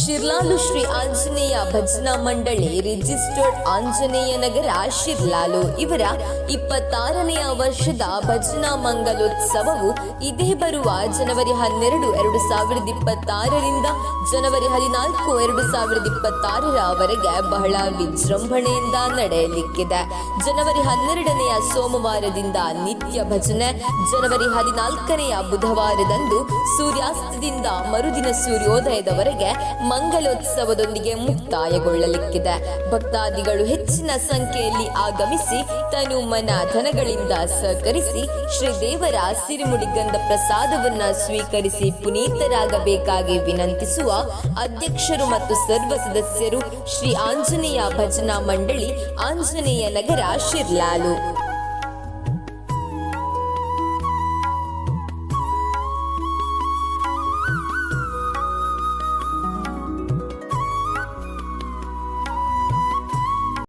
ಶಿರ್ಲಾಲು ಶ್ರೀ ಆಂಜನೇಯ ಭಜನಾ ಮಂಡಳಿ ರಿಜಿಸ್ಟರ್ಡ್ ಆಂಜನೇಯ ನಗರ ಶಿರ್ಲಾಲು ಇವರ 26ನೆಯ ವರ್ಷದ ಭಜನಾ ಮಂಗಲೋತ್ಸವವು ಇದೇ ಬರುವ ಜನವರಿ 12, 2026ರಿಂದ ಜನವರಿ 14, 2026ರವರೆಗೆ ಬಹಳ ವಿಜೃಂಭಣೆಯಿಂದ ನಡೆಯಲಿಕ್ಕಿದೆ. ಜನವರಿ 12ನೆಯ ಸೋಮವಾರದಿಂದ ನಿತ್ಯ ಭಜನೆ, ಜನವರಿ 14ನೆಯ ಬುಧವಾರದಂದು ಸೂರ್ಯಾಸ್ತದಿಂದ ಮರುದಿನ ಸೂರ್ಯೋದಯದವರೆಗೆ ಮಂಗಲೋತ್ಸವದೊಂದಿಗೆ ಮುಕ್ತಾಯಗೊಳ್ಳಲಿಕ್ಕಿದೆ. ಭಕ್ತಾದಿಗಳು ಹೆಚ್ಚಿನ ಸಂಖ್ಯೆಯಲ್ಲಿ ಆಗಮಿಸಿ ತನು ಮನ ಧನಗಳಿಂದ ಸಹಕರಿಸಿ ಶ್ರೀದೇವರ ಸಿರಿಮುಡಿಗಂಧ ಪ್ರಸಾದವನ್ನ ಸ್ವೀಕರಿಸಿ ಪುನೀತರಾಗಬೇಕಾಗಿ ವಿನಂತಿಸುವ ಅಧ್ಯಕ್ಷರು ಮತ್ತು ಸರ್ವ ಸದಸ್ಯರು ಶ್ರೀ ಆಂಜನೇಯ ಭಜನಾ ಮಂಡಳಿ, ಆಂಜನೇಯ ನಗರ, ಶಿರ್ಲಾಲು.